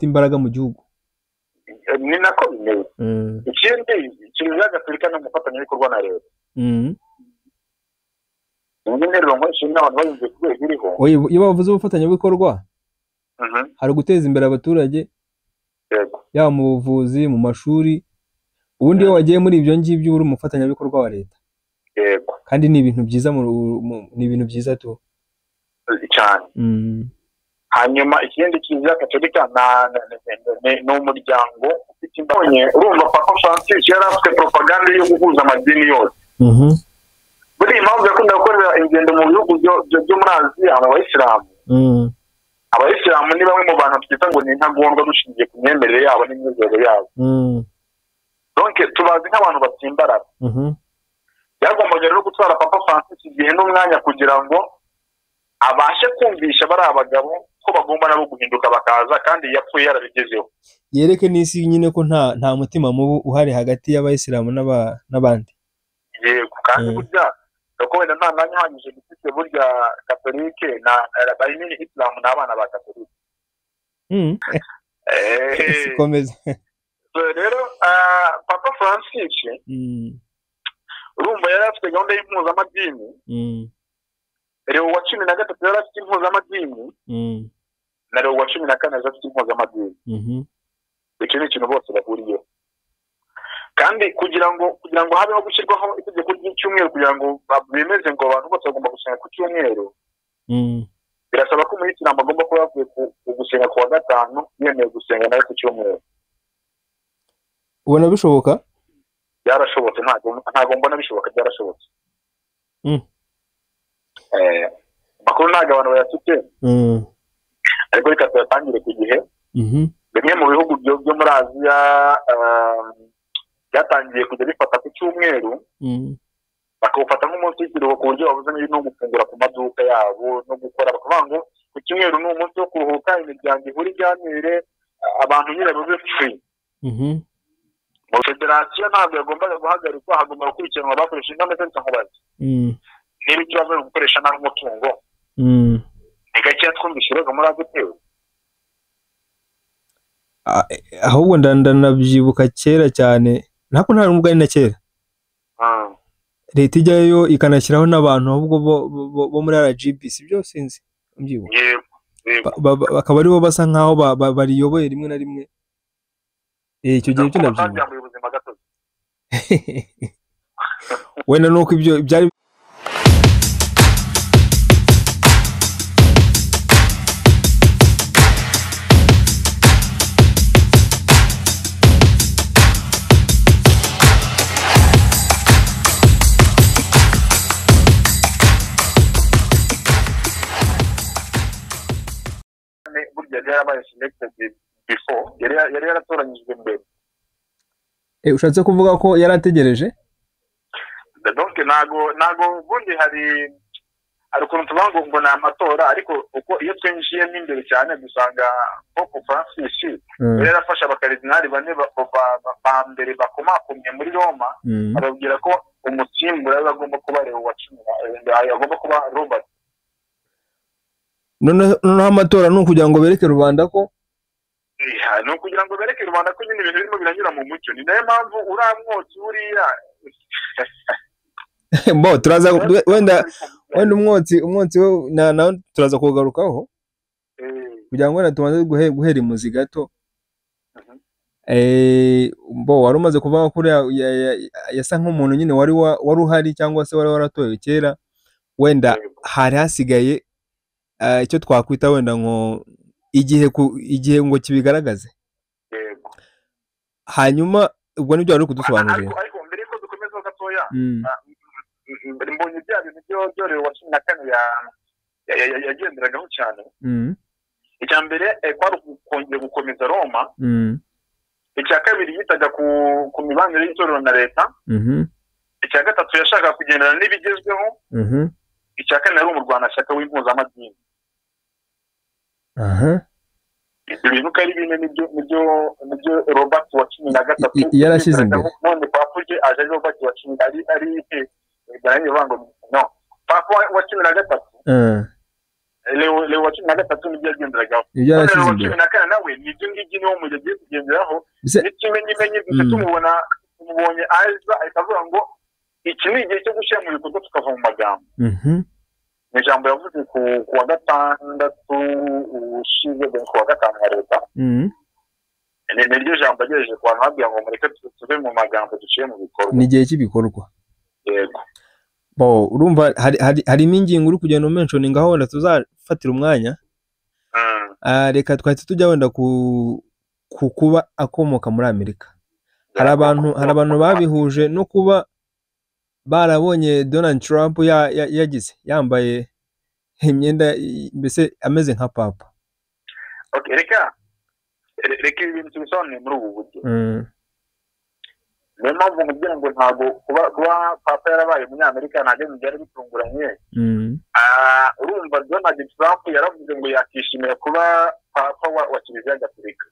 bafite imbaraga mu gihugu. ni nako bimeze. Ikindi Kiliziya Gatolika ni umufatanyabikorwa na leta. Rero ngo ishimwe abantu bayumve ku rwego iriho. Iyo bavuze ubufatanyabikorwa hari guteza imbere abaturage, yaba mu buvuzi, mu mashuri. Ubundi iyo wagiye muri ibyo ngibyo uri umufatanyabikorwa wa leta. Kandi ni ibintu byiza, ni ibintu byiza tu cyane. Hanyuma ikindi Kiliziya Gatolika ni umuryango ufite imbonye. Urumva Papa Francis yari afite propaganda yo guhuza amadini yose. Buri impamvu yakunda gukorera ingendo mu bihugu byo muri Aziya, abayisilamu ni bamwe mu bantu twita ngo ni intagondwa dushingiye ku myemerere yabo n'imyizerere yabo. Donc tubazi nk'abantu batsimbaraga. Byagombaga rero gutwara Papa Francis igihe n'umwanya kugira ngo abashe kumvisha bari abagabo ko bagomba nabo guhinduka bakaza, kandi yapfuye yarabigezeho. Yereke n'isi nyine ko nta mutima mubi uhari hagati y'abayisilamu n'abandi. Yego, kandi burya ko wenda nta mwanya uhagije gifite burya Katolike na bayimini Islam n'abana ba Katolike. Sikomeza. Rero Papa Francis urumva yari afite gahunda y'impuzamadini. Leo wa 13 yari afite impuzamadini, na Leo wa 14 yari afite impuzamadini. Icyo ni ikintu bose bahuriyeho. Kandi kugira ngo habeho gushyirwaho itegeko ry'icyumweru kugira ngo bemeze ngo abantu bose bagomba gusenga ku cyumweru, birasaba ko umuyisilamu agomba kuba yavuye gusenga ku wa gatanu, yemeye gusenga nawe ku cyumweru. Ubona bishoboka? Byarashobotse, ntabwo mbona bishoboka, byarashobotse. Makuru ntabwo abantu bayafite, ariko reka tuyatangire ku gihe. Bimwe mu bihugu byo muri Aziya byatangiye kujya bifata ku cyumweru, bakawufata nk'umunsi w'ikiruhuko ku buryo babuze no gufungura ku maduka yabo no gukora. Bakavuga ngo ku cyumweru ni umunsi wo kuruhuka, imiryango ihura iganire, abantu nyine babe free. Mu federasiyo ntabwo yagombaga guhagarikwa, hagomba gukurikiranwa abakoresha inama z'inkubazi. Niba ikibazo ari gukoresha nabi umutungo, ni gake twumvise urego muri agutewe. Ahubwo ndanabyibuka kera cyane, ntabwo nta n'ubwo ari na kera. Leta ijyayo ikanashyiraho n'abantu ahubwo bo muri RGB, si byo sinzi mbyibuka. Bakaba aribo basa nkaho bariyoboye rimwe na rimwe. Icyo gihe cyo nabyibuka. Wenda nuko ibyo byari yari yaratoranyijwe mbere. Ushatse kuvuga ko yarategereje? Donc nago bundi hari ukuntu tuvuga ngo ni amatora, ariko uko iyo twinjiyemo imbere cyane dusanga Pope Francis yari yarafashe abakaridinali bane ba mbere bakomakomye muri Roma, arababwira ko umusimbura agomba kuba Leo wa 10, agomba kuba Robert. Noneho amatora ni ukugira ngo bereke rubanda ko ni ukugira ngo bereke rubanda ko nyine ibintu birimo biranyura mu mucyo. Ni nayo mpamvu uramwotsi uriya mbo turaza wenda umwotsi we nawe turaza kugarukaho kugira ngo tubanze guhera imuzi gato. Mbo wari umaze kuvuga ko yasa nk'umuntu nyine wari uhari cyangwa se wari waratoye kera, wenda hari hasigaye icyo twakwita wenda ngo igihe ngo kibigaragaze. Hanyuma ubwo nibyo wari kudusobanurira. Ariko mbere yuko dukomeza gatoya, mbonye bya bintu byo Leo wa 14 yagenderagaho cyane. Icya mbere kwari kongera gukomeza Roma. Icya kabiri yitaga ku mibanire y'itorero na leta. Icya gatatu yashaka kugendana n'ibigezweho. Icya kane ari umurwanashyaka w'impuzamadini. Ibintu kari bine nibyo Robert wa 13 yarashyize imbere. None papuje aje Robert wa 10 ari byanjye bango no Papa wa 13 Leo wa 13 nibyo yagenderagaho. Ibyo Leo yarashyize wa imbere 14 nawe nibyo ngibyo niwo mu yagiye kugenderaho. N'ikimenyimenyi gusa tumubonye aza akavuga ngo iki ni igihe cyo gushyira mu bikorwa tukava mu magambo. Ni ijambo yavuze ku wa gatandatu ushize ku wa gatanu wa leta. Ni ryo jambo agejeje ku bantu babwira ngo mureke tuve mu magambo duciye mu bikorwa. Ni igihe cy'ibikorwa. Yego. Bo urumva harimo ingingo uri kugenda umentioning aho wenda tuzafatira umwanya. Reka twahita tujya wenda ku kuba akomoka muri Amerika. Hari abantu babihuje no kuba barabonye Donald Trump yagize yambaye imyenda mbese ameze nka papa. Okay, reka ibintu tubisobanuye muri ubu buryo. Niyo mpamvu kugira ngo ntabwo kuba papa yarabaye umunyamerika ntabwo byari bitunguranye. Urumva Donald Trump yaravuze ngo yakishimira kuba papa wa Kiliziya Gatolika.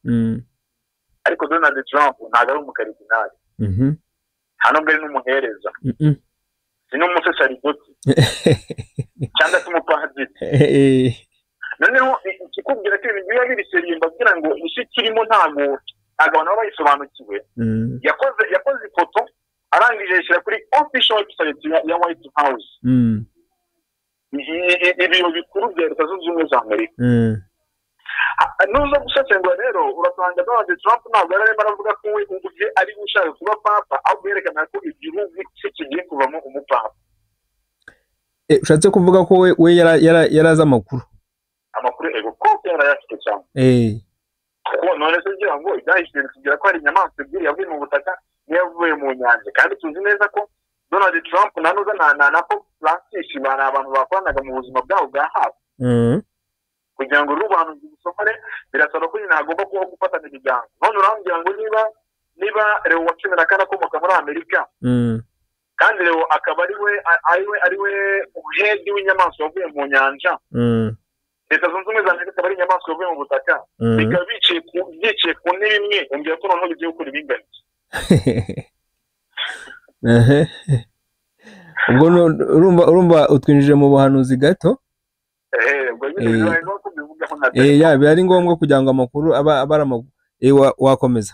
Ariko Donald Trump ntabwo ari umukaridinali. Hano mbere n'umuhereza. Si n'umusaseridoti. Cyangwa se umupadiri. Noneho ikikubwira ko ibintu biba biri seriye mbabwira ngo isi kirimo ntabwo abantu baba bayisobanukiwe. Yakoze ifoto arangije yishyira kuri official website ya White House. Ibiro bikuru bya Leta Zunze Ubumwe za Amerika. Nuza gusesengura rero urasanga Donald Trump ntabwo yarimo aravuga ko we ubwe ari gushaka kuba papa ahubwo yerekana ko igihugu cye kigiye kuvamo umupapa. Ushatse kuvuga ko we yarazi amakuru ego ko yarayafite cyane. Kuko none se ngira ngo ibyahise kugira ko hari inyamaswa ebyiri yavuye mu butaka niyavuye mu nyanja kandi tuzi neza ko Donald Trump nanuza na Pope Francis bana abantu bakoranaga mu buzima bwabo bwa hafi. Kugira ngo rubantu gusomare birasaba ko nyine hagomba kuba gufatana imiryango. None urambwira ngo niba Leo wa 14 akomoka muri Amerika. Kandi Leo akaba ari we umuhedi w'inyamaswa yavuye mu nyanja. Leta Zunze Ubumwe za Amerika bari inyamaswa yavuye mu butaka. Bikaba biciye ku ntebe imwe umbwira ko noneho bigiye gukora ibingana. Ubwo urumva utwinjije mu buhanuzi gato. Biba ari ngombwa kugira ngo amakuru aba ari amakuru. Wakomeza.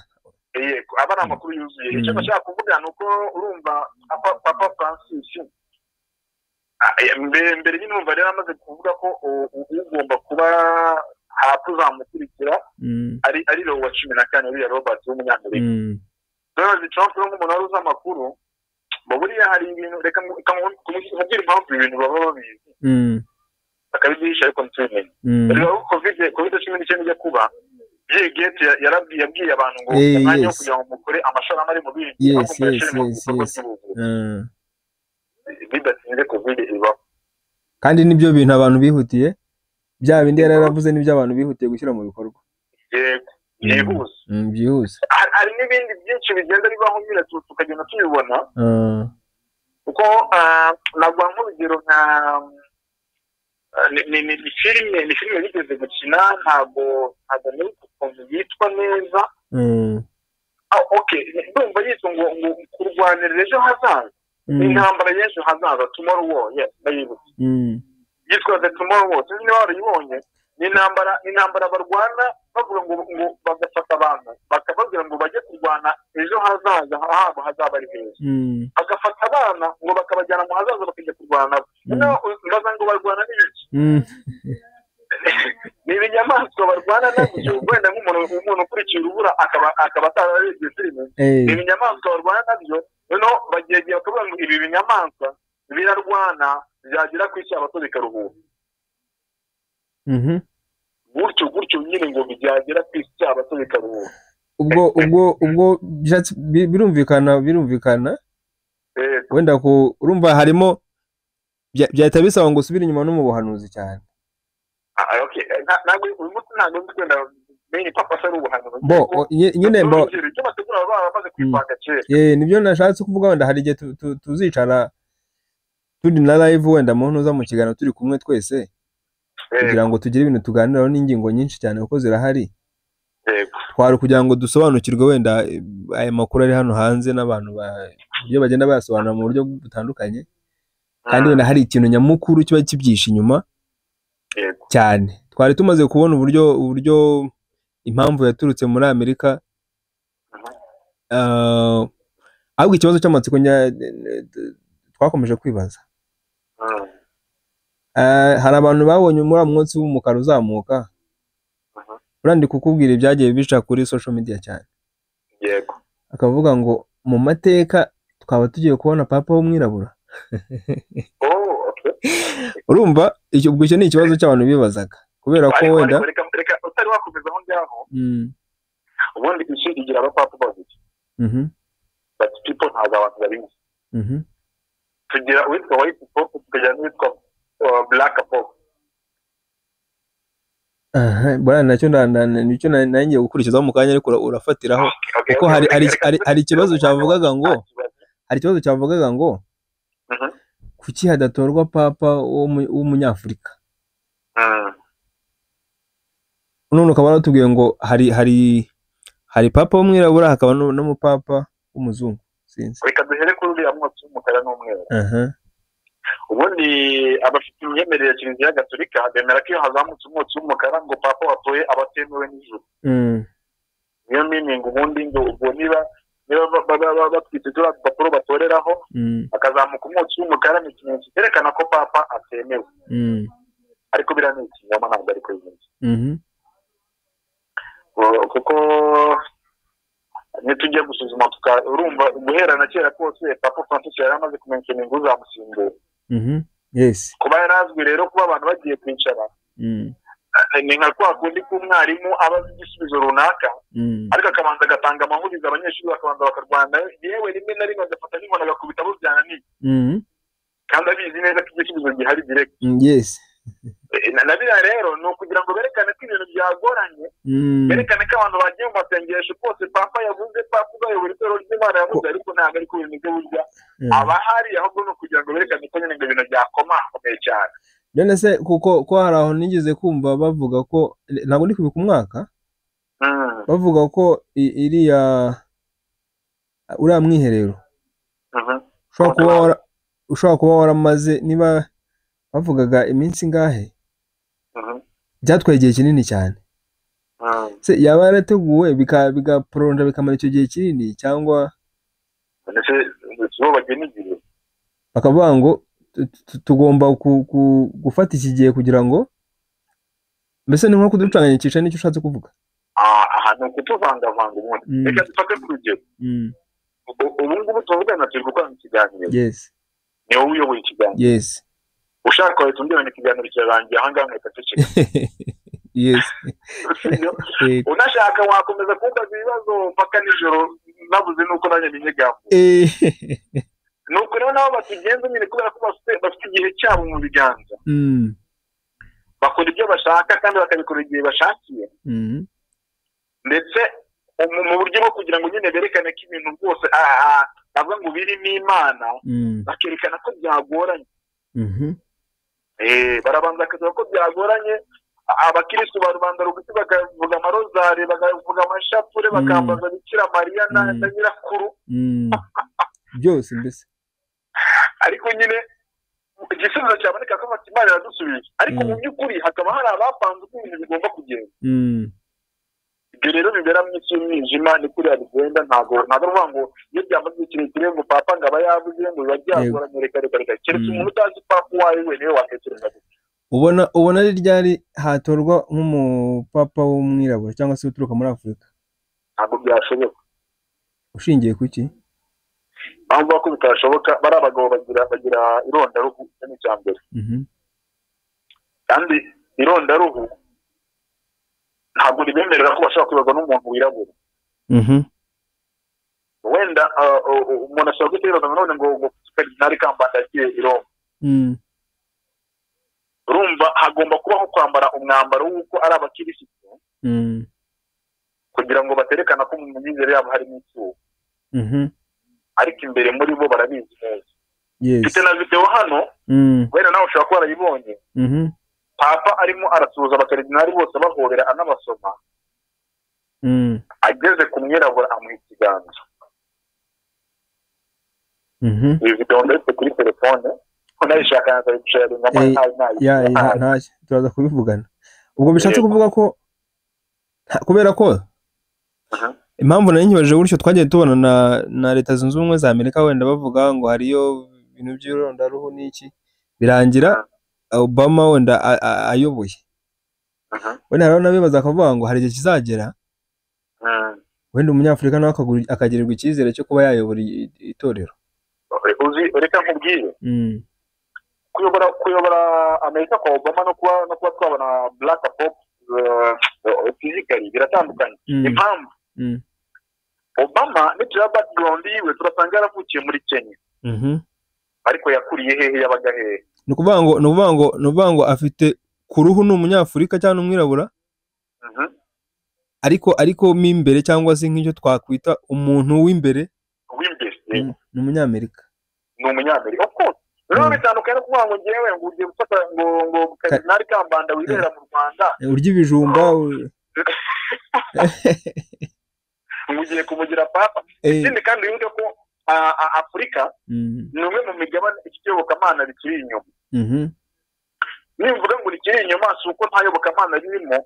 Aba ari amakuru yuzuye. Icyo bashaka kuvuga ni uko urumva Papa Francis mbere y'intumva rero amaze kuvuga ko ugomba kuba hakuzamukurikira ari Leo wa 14 uriya Robert w'umunyamerika. Donald Trump nk'umuntu wari uzi amakuru buriya hari ibintu reka kumubwira impamvu ibintu baba babizi bakabigisha ariko ntumenye. Rero COVID-19 ijya kuba Bill Gates yabwiye abantu ngo umwanya wo kugira ngo mukore amashoramari mu bindi bidatinze COVID iba. Kandi nibyo bintu abantu bihutiye bya bindi yaravuze nibyo abantu bihutiye gushyira mu bikorwa. Yego byihuse. Hari n'ibindi byinshi bigenda bibaho nyine tukagenda tubibona. Kuko nagwa nk'urugero nka ni filime yigeze gukina ntabwo muri ukuntu yitwa neza. Okay, ndumva yitwa ngo kurwanira ejo hazaza. Intambara y'ejo hazaza, Tomorrow War. Yes, ndayibutse. Yitwa The Tomorrow War. Sinzi niba warayibonye. Ni intambara barwana bavuga ngo bagafata abantu bakababwira ngo bajye kurwana ejo hazaza habo hazaba ari heza. Bagafata abana ngo bakabajyana mu hazaza bakajya kurwana. Ngaza ngo barwana n'iki? Ni ibinyamaswa barwana nabyo wenda nk'umuntu ukurikiye urubura akaba atararebye filime. Ni ibinyamaswa barwana nabyo noneho bagiye bakavuga ngo ibi binyamaswa birarwana byagera ku isi abato bikaruhuka. Gutyo nyine ngo byagera ku isi abato bikaruhuka. Ubwo birumvikana wenda ko urumva harimo byahita bisaba ngo usubire inyuma no mu buhanuzi cyane. Okay, ntabwo uyu munsi ntabwo nzikunda menye papa se ubuhanuzi. Nyine icyo bategura bamaze kwipanga kera. Nibyo nashatse kuvuga wenda hari igihe tuzicara turi na live wenda mu ntuza mu kiganiro turi kumwe twese kugira ngo tugire ibintu tuganiraho n'ingingo nyinshi cyane kuko zirahari. Twari kugira ngo dusobanukirwe wenda aya makuru ari hano hanze n'abantu iyo bagenda bayasobanura mu buryo butandukanye kandi wenda hari ikintu nyamukuru kiba kibyisha inyuma cyane. Twari tumaze kubona uburyo impamvu yaturutse muri Amerika. Ahubwo ikibazo cy'amatsiko twakomeje kwibaza, hari abantu babonye muri mwotsi w'umukara uzamuka, urandi kukubwira ibyagiye bica kuri social media cyane, yego, akavuga ngo mu mateka twaba tugiye kubona papa w'umwirabura. Urumva ubwo icyo ni ikibazo cy'abantu bibazaga, kubera ko wenda reka utari wakomeza aho ngaho, ubundi isi igira abapapa babiri, but people ntabwo abantu babizi. Tugira uwitwa white pop, tukagira n'uwitwa black pop. Bora nicyo nanjye gukurikizaho mu kanya, ariko urafatiraho kuko hari ikibazo cyavugaga ngo kuki hadatorwa papa w'umunyafurika. None ukaba waratubwiye ngo hari papa w'umwirabura, hakaba n'umupapa w'umuzungu. Sinzi, reka duhere kuri uriya mwotsi w'umukara n'umweru. Ubundi abafite imyemerere ya Kiliziya Gatolika bemera ko iyo hazamutse umwotsi w'umukara ngo papa watoye abatemewe n'ijuru. Niyo meaning ubundi ngo ubwo niba batwite turiya dupapuro batoreraho akazamuka umwotsi w'umukara, ni ikimenyetso cyerekana ko papa atemewe. Ariko biriya ni ikinyoma, ntabwo ari kwemeza, kuko nitujya gusuzuma urumva guhera na kera kose papa Francis yari amaze kumenyekana ngo uzamusimbura. Yes, kuba yarazwi rero kuba abantu bagiye kwicara, ni nka kwa kundi k'umwarimu aba azi igisubizo runaka, ariko akabanza agatanga amahurizo, abanyeshuri bakabanza bakarwana, yewe rimwe na rimwe agafata n'inkoni agakubita abo byananiye, kandi abizi neza ko igisubizo gihari direct. Yes, na biriya rero ni ukugira ngo berekane ko ibintu byagoranye, berekane ko abantu bagiye mu masengesho rwose papa yavuze, papa uzayobora itorero ry'Imana yavuze, ariko ntabwo ari ko ibintu byo burya abahari, ahubwo ni ukugira ngo berekane ko nyine ibintu byakomakomeye cyane. None se kuko hari aho nigeze kumva bavuga ko, ntabwo ndi kubika umwaka, bavuga ko uriya mwiherero ushobora kuba waramaze, niba bavugaga iminsi ingahe, byatwaye igihe kinini cyane. Se yaba yarateguwe bigaporonda bikamara icyo gihe kinini, cyangwa bakavuga ngo tugomba gufata iki gihe kugira ngo, mbese ni nko kuducanganyikisha n'icyo ushatse kuvuga? Aha ni ukutuvangavanga ubundi. Reka dufate ku rugero, ubu ngubu tuvugana turi gukora ikiganiro. Yes, ni wowe uyoboye ikiganiro. Yes, ushaka wahita umbwira ikiganiro kirarangiye aha ngaha nkahita ducika. Yes, unashaka wakomeza kumbaza ibibazo mpaka nijoro nabuze nuko nanjye ninyegambo. Nuko rero nabo batugenza nyine kubera ko bafite igihe cyabo mu biganza, bakora ibyo bashaka kandi bakabikora igihe bashakiye, ndetse mu buryo bwo kugira ngo nyine berekane ko ibintu rwose ntabwo ngo birimo Imana, bakerekana ko byagoranye. Barabanza bakavuga ko byagoranye, abakirisitu ba rubanda rugufi bakavuga amarozari, bakavuga amashapure, bakambaza Bikira Mariya na nyirakuru byose mbese. Ariko nyine igisubizo cyaboneka ko Imana iradusubije, ariko mu by'ukuri hakaba hari abapanze uko ibintu bigomba kugenda. Ibyo rero bibera mu isi y'umwijima, ni kuriya bigenda. Ntabwo ruvuga ngo iyo byamaze igihe kirekire ngo papa ngo aba yavuze ngo biba byagoranye, reka keretse umuntu utazi papa uwo ari we niwe watekereza gutya. ubona ari ryari hatorwa nk'umupapa w'umwirabura cyangwa se uturuka muri Afurika? Ntabwo byashoboka. Ushingiye ku ki? Bavuga ko bitashoboka, bari abagabo bagira irondaruhu n'icya mbere, kandi irondaruhu ntabwo ribemerera ko bashobora kwibazwa n'umuntu wirabura. Wenda umuntu ashobora kwitegereza none ngo Kardinali Kambanda yagiye i Roma, urumva hagomba kubaho kwambara umwambaro w'uko ari abakirisitu, kugira ngo baterekana ko mu myizerere yabo harimo icyuho, ariko imbere muri bo barabizi neza. Mfite na video hano, wenda nawe ushobora kuba warayibonye, papa arimo arasuhuza abakaridinali bose bahobera anabasoma, ageze ku mwirabura amuha ikiganza. Iyi video ndetse kuri telefone, unayishaka naza gusharinga nta turaza kubivugana. Ubwo bishatse kuvuga ko kubera ko impamvu nari nkibaje gutyo twagiye tubona na Leta Zunze Ubumwe za Amerika wenda bavuga ngo hariyo ibintu by'irondaruhu n'iki birangira Obama wenda ayoboye. Wenda hariho n'abibaza akavuga ngo hari igihe kizagera wenda umunyafurika nawe akagirirwa icyizere cyo kuba yayobora itorero. Reka nkubwire kuyobora Amerika kwa Obama no kuba twabona Black Pope physically biratandukanye. Impamvu Obama n'icyo background yiwe turasanga yaravukiye muri Kenya ariko yakuriye hehe yabaga hehe. Ni ukuvuga ngo afite ku ruhu ni umunyafurika cyangwa umwirabura ariko mo imbere cyangwa se nk'icyo twakwita umuntu w'imbere ni umunyamerika. Of course rero bitandukanye no kuvuga ngo ngewe ngo ugiye gufata ngo Kardinali Kambanda wibera mu Rwanda urya ibijumba ugiye kumugira papa. Ikindi kandi wibuke ko Afurika ni umwe mu migabane ikiyobokamana bikiri inyuma. Nivuga ngo rikiri inyuma si uko nta yobokamana ririmo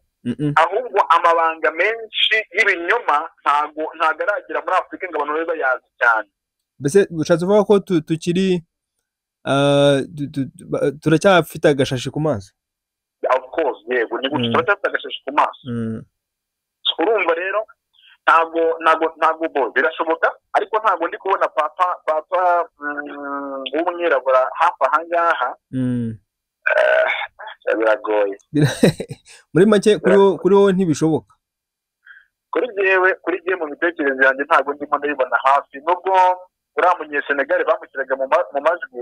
ahubwo amabanga menshi y'ibinyoma ntago aragira muri Afurika ngo abantu babe bayazi cyane. Mbese ushatse kuvuga ko tukiri turacyafite agashashi ku maso? Of course yego ni gutyo turacyafite agashashi ku maso. Urumva rero ntago bo birashoboka ariko ntago ndi kubona papa w'umwirabura hafi ahangaha. Biragoye muri make kuri wowe ntibishoboka? Kuri jyewe mu mitekerereze yanjye ntago ndimo ndabibona hafi, nubwo uriya munyesenegali bamushyiraga mu majwi.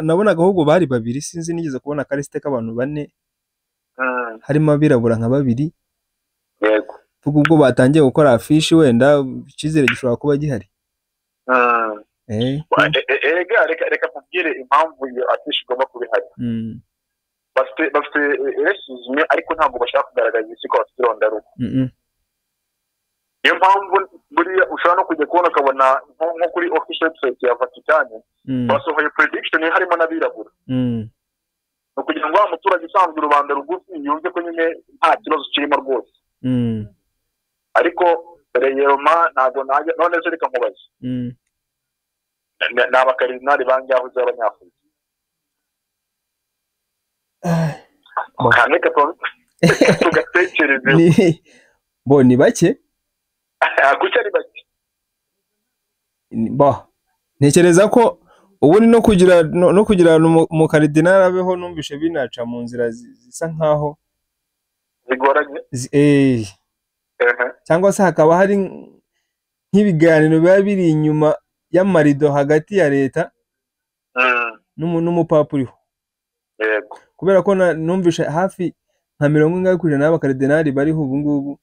Nabonaga ahubwo bari babiri, sinzi nigeze kubona akarisite k'abantu 4 harimo abirabura nka 2. Yego ubwo batangiye gukora afishi wenda icyizere gishobora kuba gihari. Reka nkubwire impamvu iyo afishi igomba kuba ihari. Bafite racisme ariko ntabwo bashaka kugaragaza isi ko bafite irondaruhu. Niyo mpamvu buriya ushobora no kujya kubona ukabona nko kuri official website ya Vatican basohoye prediction harimo n'abirabura. No kugira ngo umuturage usanzwe rubanda rugufi yumve ko nyine nta kibazo kirimo rwose. Ariko reyoma ntabwo najya none se reka nkubaze. N'abakarinari bangaho z'abanyafurika. Kaneka tugatekereze. Bo ni bake? Kuki ari bake? Ntekereza ko ubu ni no kugira mu karidinari abeho numvishe binaca mu nzira zisa nkaho zigoranye. Cyangwa se hakaba hari nk'ibiganiro biba biri inyuma y'amarido hagati ya leta n'umupapa uriho. Yego. Kubera ko numvishe hafi nka 40% y'abakaridinari bariho ubu ngubu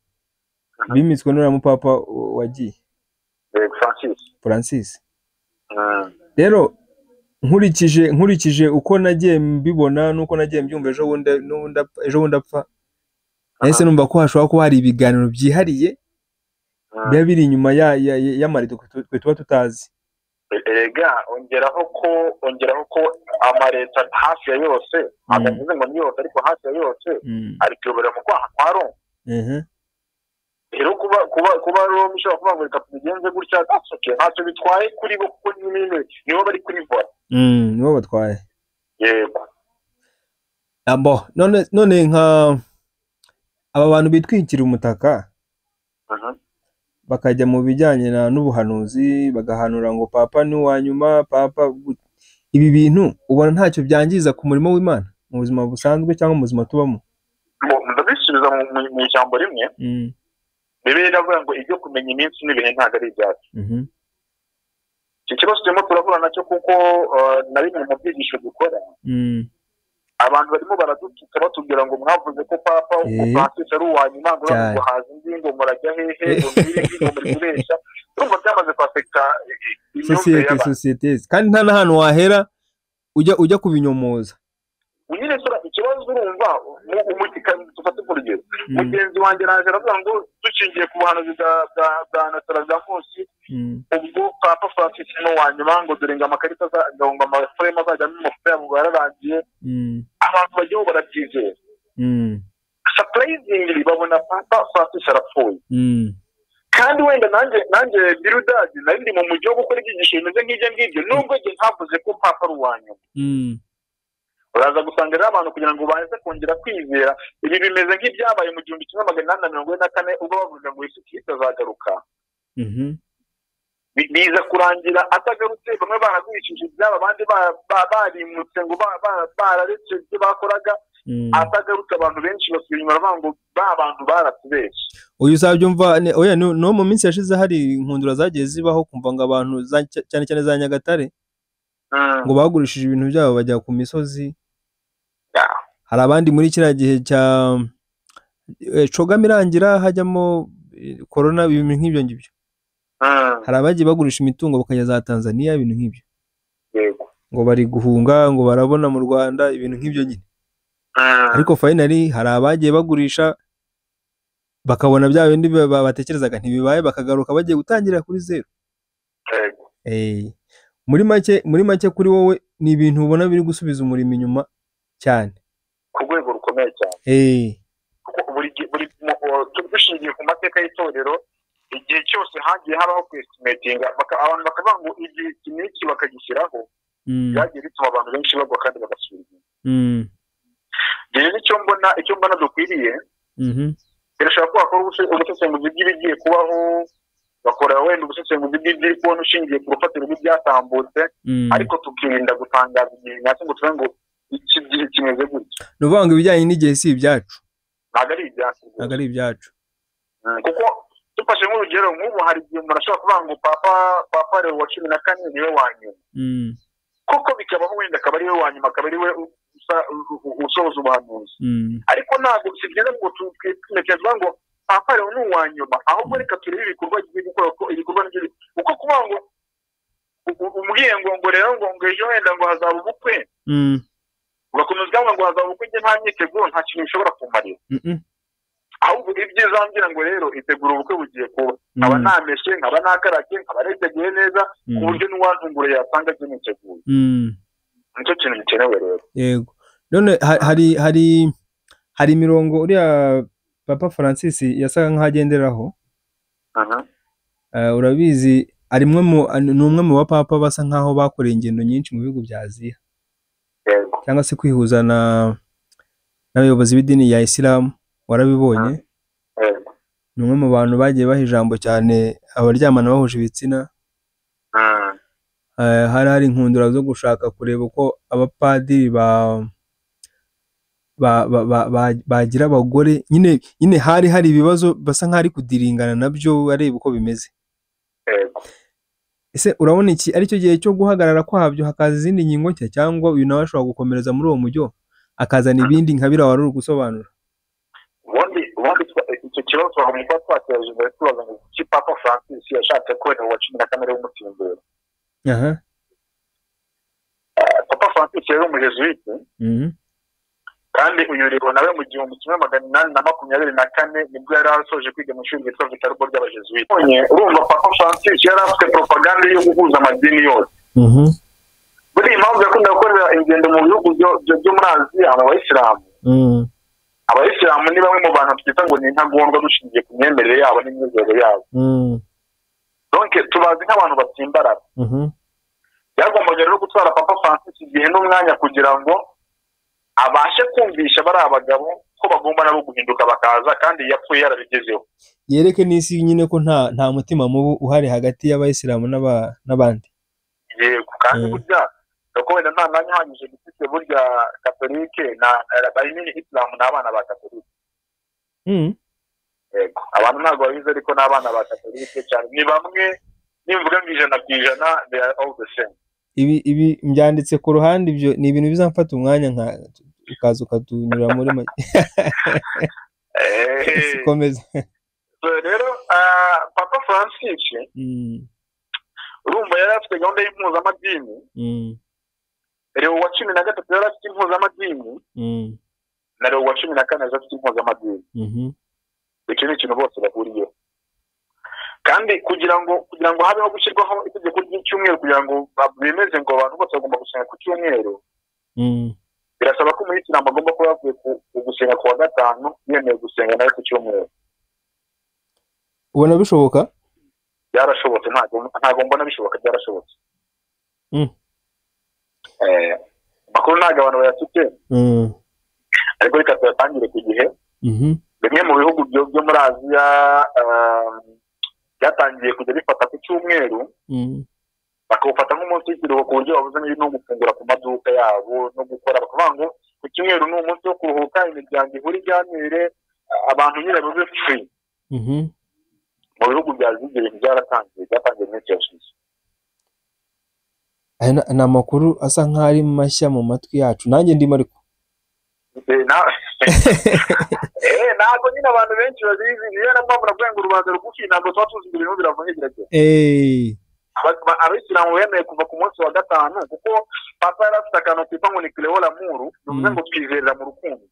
bimitswe n'uriya mupapa wagiye. Francis. Rero nkurikije uko nagiye mbibona nuko nagiye mbyumva ejo bundi apfa. Ese numva ko hashobora kuba hari ibiganiro byihariye biba biri inyuma y'amarido twe tuba tutazi. Ongeraho ko amaleta hafi ya yose agavuze ngo ni yose ariko hafi ya yose ari kuyobora mu kwaha kwa Roma. Rero kuba Roma ishobora kuvuga ngo reka tubigenze gutya ntacyo bitwaye kuri bo kuko nibo bari kuri vola. Nibo batwaye. Yego. None nka aba bantu bitwikira umutaka bakajya mu bijyanye n'ubuhanuzi bagahanura ngo papa ni uwanyuma papa. Ibi bintu ubona ntacyo byangiza ku murimo w'Imana mu buzima busanzwe cyangwa mu buzima tubamo? Ndabisubiza mu ijambo rimwe. Bibiliya iravuga ngo ibyo kumenya iminsi n'ibihe ntabwo ari ibyacu. Iki kibazo turimo turavura nacyo kuko na bimwe mu byigisho dukora abantu barimo baradutuka batubwira ngo mwavuze ko papa Francis ari uwanyuma ngo haza indi ngo murajya hehe ngo muri kubeshya. Urumva byamaze kwafekta societe kandi nta n'ahantu wahera ujya kubinyomoza. Nyine ikibazo urumva umutika tufate urugero mugenzi wanjye naje aravuga ngo dushingiye ku buhanuzi bwa Nostradamus ubwo Papa Francis no wanyuma ngo dore ngo amakarita azagomba amaframe azajyamo amafoto yabo yararangiye abantu bagiye barabyizera surprisingly babona Papa Francis arapfuye kandi wenda nanjye birudadi nari ndi mu mujyi wo gukora ibyigisho bimeze nk'ibyo nubwo njye ntavuze ko Papa ari uwanyuma uraza gusanga rero abantu kugira ngo baze kongera kwizera ibi bimeze nk'ibyabaye mu 1844 ubwo bavuga ngo Yesu Kristo azagaruka biza kurangira atagarutse bamwe baragurishije ibyabo abandi barimutse ngo bararetse ibyo bakoraga atagarutse abantu benshi basubira inyuma baravuga ngo ba bantu baratubeshye uyu uzabyumva oya no mu minsi yashize hari inkundura zagiye zibaho kumva ngo abantu cyane cyane za Nyagatare ngo bagurishije ibintu byabo bajya ku misozi hari abandi muri kiriya gihe cya cogamirangira hajyamo corona ibintu nk'ibyo ngibyo hari abagiye bagurisha imitungo bakajya za Tanzania ibintu nk'ibyo ngo bari guhunga ngo barabona mu Rwanda ibintu nk'ibyo nyine ariko finally hari abagiye bagurisha bakabona bya bindi batekerezaga ntibibaye bakagaruka bagiye gutangira kuri zero muri make kuri wowe ni ibintu ubona biri gusubiza umurimo inyuma cyane ku rwego rukomeye cyane buri dushingiye ku mateka y'itorero igihe cyose hagiye habaho kwestimatinga abantu bakavuga ngo igihe kiniki bakagishyiraho byagiye bituma abantu benshi bagwa kandi bagasubira rero icyo mbona dukwiriye birashobora ko wakora ubusesenguzi bw'ibigiye kubaho bakora wenda ubusesenguzi bw'ibiri kubona ushingiye ku rufatiro rw'ibyatambutse ariko tukirinda gutangaza igihe nyacyo ngo tuvuge ngo iki gihe kimeze gutya ni ukuvuga ngo ibijyanye n'igihe si ibyacu ntabwo ari ibyacu kuko dufashe nk'urugero nk'ubu hari igihe umuntu ashobora kuvuga ngo papa Leo wa 14 niwe wa nyuma kuko bikabaho wenda akaba ari we wa nyuma akaba ari we usohoza ubuhanuzi ariko ntabwo si byiza ngo twitekereza ngo Papa Leo ni uwa nyuma ahubwo reka turebe ibikorwa bigiye gukora ko ibikorwa n'ibyo kuko kuvuga ngo umubwiye ngo rero ngo ejo wenda ngo hazaba ubukwe ugakomeza ngo hazaba ubukwe njye nta myiteguro nta kintu bishobora kumarira ahubwo ibyiza ngira ngo rero itegura ubukwe bugiye kuba nkaba nameshe nkaba nakarake nkaba niteguye neza ku buryo n'uwantungure yasanga byo niteguye nicyo kintu gikenewe rero yego none hari imirongo uriya Papa Francis yasaga nk'agenderaho urabizi ari umwe mu bapapa basa nkaho bakoreye ingendo nyinshi mu bihugu bya Aziya cyangwa se kwihuza n'abayobozi b'idini ya Islam warabibonye ni umwe mu bantu bagiye baha ijambo cyane abaryamana bahuje ibitsina hari inkundura zo gushaka kureba uko abapadiri bagira abagore nyine hari ibibazo basa nk'ari kudiringana nabyo areba uko bimeze ese urabona iki ari cyo gihe cyo guhagarara kwabyo hakaza izindi ngingo nshya cyangwa uyu nawe ashobora gukomereza muri uwo mujyo akazana ibindi nka biriya wari uri gusobanura ubundi icyo kibazo twagomba twateje imbere tubaza ngo iki Papa Francis yashatse ko Leo wa 14 w'umusimbura Papa Francis yari umujesuite kandi uyu Leo nawe mu 1824 nibwo yari asoje kwiga mu ishuri ryitwa Vitarugo ry'abajesuite urumva Papa Francis yari afite propaganda yo guhuza amadini yose buri impamvu yakunda gukorera ingendo mu bihugu byo muri Aziya abayisilamu ni bamwe mu bantu twita ngo ni intagondwa dushingiye ku myemerere yabo n'imyizerere yabo donc tubazi nk'abantu batsimbarara byagombaga rero gutwara Papa Francis igihe n'umwanya kugira ngo abashe kumvisha bari abagabo ko bagomba nabo guhinduka bakaza kandi yapfuye yarabigezeho yereke n'isi nyine ko nta mutima mubi uhari hagati y'abayisilamu n'abandi yego kandi burya ko wenda nta mwanya uhagije gifite burya katolike na bayimini Islam n'abana ba katolike yego abantu ntabwo babizi ariko n'abana ba katolike cyane ni bamwe nimvuga ngo 100% they are all the same ibi mbyanditse ku ruhande ibyo ni ibintu bizamfata umwanya nka ukaza ukatunyura muri make komeza rero Papa Francis urumva yari afite gahunda y'impuzamadini Leo wa 13 yari afite impuzamadini na Leo wa 14 zafite impuzamadini. Icyo ni ikintu bose bahuriyeho. Kandi kugira ngo habeho gushyirwaho itegeko ry'icyumweru kugira ngo bemeze ngo abantu bose bagomba gusenga ku cyumweru, birasaba ko umuyisilamu agomba kuba yavuye ku gusenga ku wa gatanu yemeye gusenga nawe ku cyumweru. Ubona bishoboka? Byarashobotse, ntabwo mbona bishoboka, byarashobotse. Makuru ntabwo abantu bayafite, ariko reka tuyatangire ku gihe. Bimwe mu bihugu byo muri Aziya byatangiye kujya bifata ku cyumweru, bakawufata nk'umunsi w'ikiruhuko ku buryo babuze no gufungura ku maduka yabo no gukora. Bakavuga ngo ku cyumweru ni umunsi wo kuruhuka, imiryango ihura iganire, abantu nyine babe free. Mu bihugu bya Aziya ibintu byatangiye iminsi yashize. Ni amakuru asa nk'aho ari mashya mu matwi yacu, nanjye ndimo ariko ntabwo nyine abantu benshi babizi. Niyo mpamvu navuga ngo urubanza rugufi ntabwo tuba tuzi ibintu biravugira. Abisilamu bemeye kuva ku munsi wa gatanu, kuko papa yari afite akantu kitwa ngo ni Cleo Lamuru, bivuze ngo twizerera mu rukundo.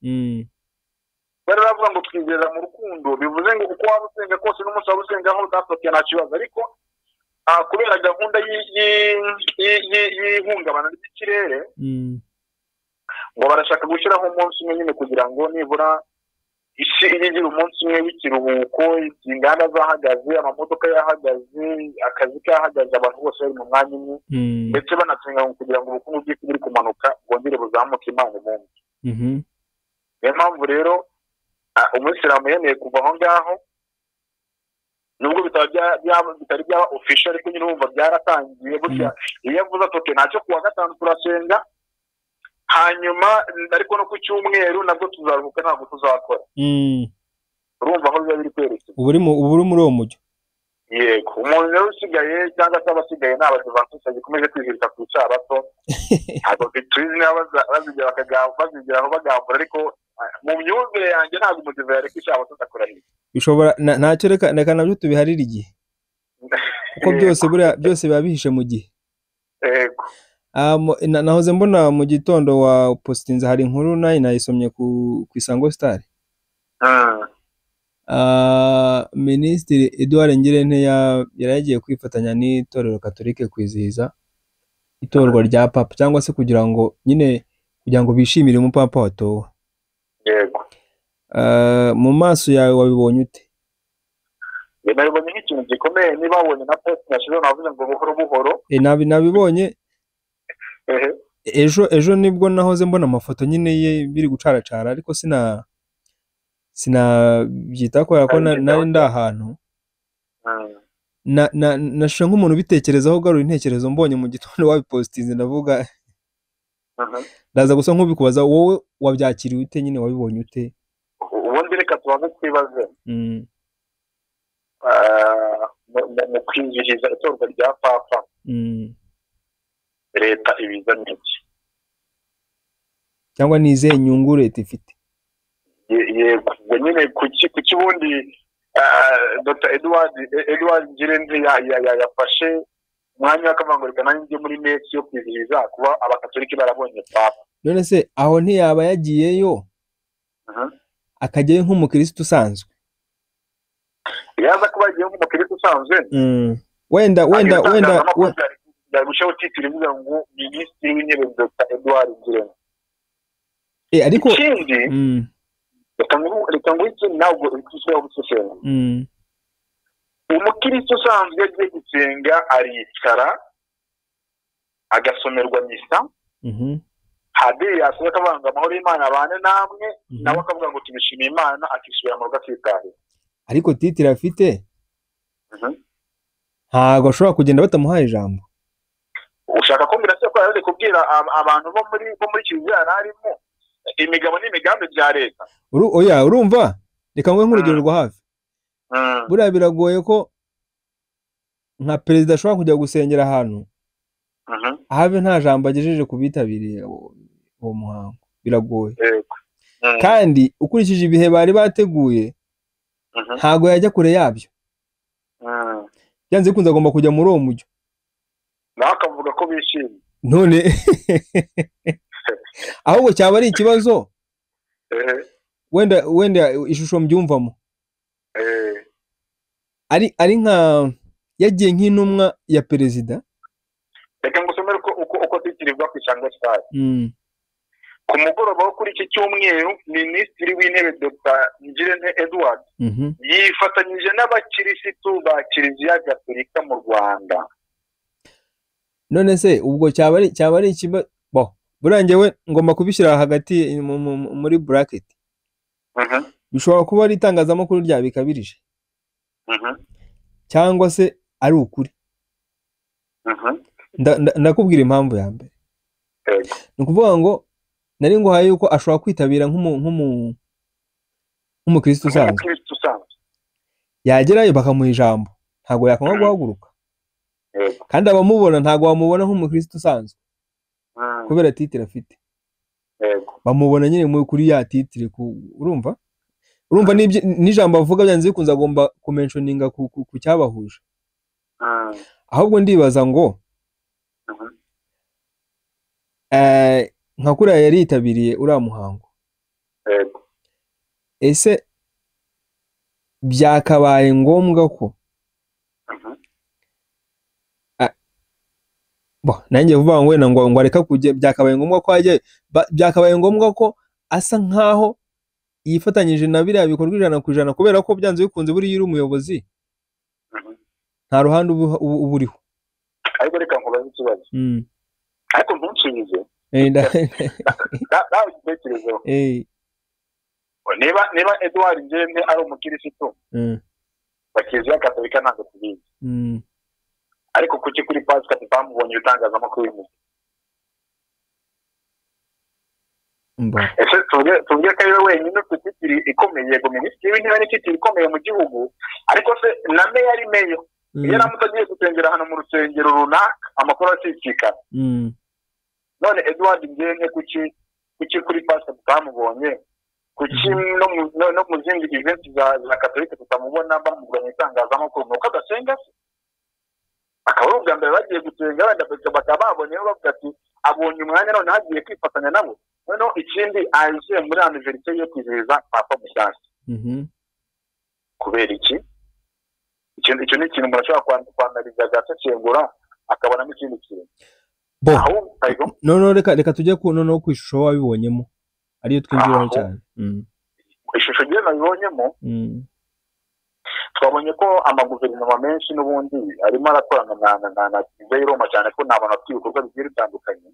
Bari bavuga ngo twizerera mu rukundo, bivuze ngo uko waba usenga kose n'umunsi waba usengaho udafite nta kibazo. Ariko kubera gahunda y'ihungabana ry'ikirere, ngo barashaka gushyiraho umunsi umwe nyine kugira ngo nibura isi igira umunsi umwe w'ikiruhuko, inganda zahagaze, amamodoka yahagaze, akazi kahagaze, abantu bose bari mu mwanya umwe, ndetse banasenga kugira ngo ubukungu bw'isi buri kumanuka bwongere buzamuke Imana ibumve. Niyo mpamvu rero umuyisilamu yemeye kuva aho ngaho, nubwo bitari byaba official, ariko nyine urumva byaratangiye. Burya iyo avuze ati ntacyo kuwa gatanu turasenga, hanyuma ariko no ku cyumweru nabwo tuzaruhuka, ntabwo tuzakora. Urumva aho biba biri kwerekeza. Ubu uri muri uwo mujyo. Yego, umuntu rero usigaye cyangwa se abasigaye ni abadivantisite gikomeje kwizirika ku isabato. Ntabwo tuzi niba bazigeraho bagambura, ariko mu myumvire yanjye ntabwo umudive yareka isabato adakora hirya. Bishobora ntacyo, reka nabyo tubiharire igihe, kuko byose biba bihishe mu gihe. Yego. Nahoze mbona mu gitondo wa postinze hari inkuru nayo nayisomye ku Isango Star. Minisitiri Edouard Ngirente yaragiye kwifatanya n'itorero Katolike kwizihiza itorwa rya papa, cyangwa se kugira ngo bishimire umupapa watowe. Yego. Mu maso yawe wabibonye ute? Nabibonye nk'ikintu gikomeye. Niba wabonye na post nashizeho navuze ngo buhoro buhoro. Nabibonye. Ejo nibwo nahoze mbona amafoto nyine ye biri gucaracara, ariko sinabyita kubera ko nari ndi ahantu. Nashushe nk'umuntu ubitekerezaho, ugarura intekerezo mbonye mu gitondo wabipostinze, ndavuga ndaza gusa nk'ubikubaza wowe wabyakiriye ute, nyine wabibonye ute? Ubundi reka tubanze twibaze mu kwizihiza itorwa rya papa, leta ibiza n'iki, cyangwa ni izihe nyungu leta ifite? Yego, nyine kuki ubundi Dr. Edouard Ngirente yafashe umwanya w'akavangurika nanjye muri mesi yo kwizihiza kuba abakatolika barabonye papa. None se aho ntiyaba yagiyeyo akajyayo nk'umukirisitu usanzwe? Yaza kuba yagiye nk'umukirisitu usanzwe, wenda gushaho titiri ivuga ngo Minisitiri w'Intebe Dr. Edouard Ngirente. Ariko ikindi reka ngo iki ntabwo ukishyiraho gusenga. Umukirisitu usanzwe agiye gusenga aricara agasomerwa misa, hadiri yasohoka akavanga amahoro y'Imana abane namwe, nawe akavuga ngo tubishimiye Imana, akisubira mu rugo akitahira. Ariko titiri afite ntabwo ashobora kugenda batamuhaye ijambo. Ushaka ko mbirase ko yaje kubwira abantu bo muri kiliziya yararimo imigabo n'imigambi bya leta? Oya, urumva, reka ngwe nk'urugero rwa hafi. Buriya biragoye ko nka perezida ashobora kujya gusengera ahantu habe nta jambo agejeje ku bitabiriye uwo muhango. Biragoye. Kandi ukurikije ibihe bari bateguye ntago yajya kure yabyo. Byanze bikunze agomba kujya muri uwo mujyo, nawe akavuga ko bishimye. None ahubwo cyaba ari ikibazo wenda ishusho mbyumvamo ari nka yagiye nk'intumwa ya perezida. Reka ngusomere uko titirirwa ku Isango Star. Ku mugoroba wo kuri iki cyumweru Minisitiri w'Intebe Dr. Ngirente Edouard yifatanyije n'abakirisitu ba Kiliziya Gatolika mu Rwanda. None se ubwo cyaba ari ikiba burangewe ngomba kubishyira hagati muri bracket. Bishobora kuba ari itangazamakuru rya bikabirije cyangwa se ari ukuri. Ndakubwira impamvu ya mbere. Ni ukuvuga ngo nari nguhaye yuko ashobora kwitabira nk'umukristo usanzwe, yagerayo bakamuha ijambo ntabwo yakwanga guhaguruka, kandi abamubona ntabwo bamubona nk'umukristo usanzwe kubera titire afite, bamubona nyine kuri ya titire. urumva n'ijambo avuga byanze bikunze agomba kumentioninga ku cyabahuje. Ahubwo ndibaza ngo nka kuriya yari yitabiriye uriya muhango, ese byakabaye ngombwa ko nanjye vuba ngo wenda ngo areka kujya, byakabaye ngombwa ko ajya, byakabaye ngombwa ko asa nkaho yifatanyije na biriya bikorwa 100% kubera ko byanze bikunze buri yiri umuyobozi nta ruhande uba uriho. Ariko reka nkubaze ikibazo, ariko ntunshinje nawe igitekerezo. Niba Edouard Ngirente ari umukirisitu wa Kiliziya Gatolika ntabwo tubizi, ariko kuki kuri Pasika tutamubonye ibitangazamakuru bimwe? Ese tuvuge ko ariwe wenyine ufite titiri ikomeye, yego Minisitiri w'Intebe ni titiri ikomeye mu gihugu, ariko se na meya ari meya iyo aramutse agiye gusengera hano mu rusengero runaka amakuru acicikana. None Edouard Ngirente kuki kuri Pasika tutamubonye? Kuki no mu zindi event za Katolika tutamubona bamubona mu itangazamakuru? Nuko adasenga se? Akaba ubwa mbere bagiye gusenga, wenda bakaba babonyeho bavuga ati abonye umwanya none hagiye kwifatanya nabo. Noneho ikindi aje muri anniversaire yo kwizihiza Papa Mushyashya. Kubera iki? Icyo ni ikintu umuntu ashobora kwanariza agasesengura akabonamo ikindi kintu. Reka tujye noneho ku ishusho wabibonyemo ariyo twinjiraho cyane. Ishusho ngiye nabibonyemo, twabonye ko amaguverinoma menshi n'ubundi arimo arakorana na Kiliziya Roma, cyane ko nta bantu bafite ibikorwa bigiye bitandukanye.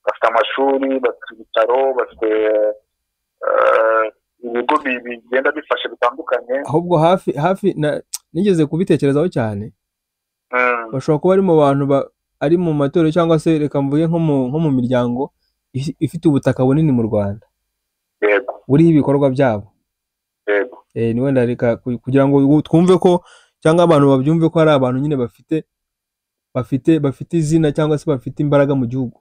Bafite amashuri, bafite ibitaro, bafite ibigo bigenda bifasha bitandukanye. Ahubwo hafi nigeze kubitekerezaho cyane, bashobora kuba ari mu bantu ari mu matorero cyangwa se reka mvuge nko mu miryango ifite ubutaka bunini mu Rwanda buriho ibikorwa byabo. Ni wenda reka kugira ngo twumve ko cyangwa abantu babyumve ko ari abantu nyine bafite izina cyangwa se bafite imbaraga mu gihugu.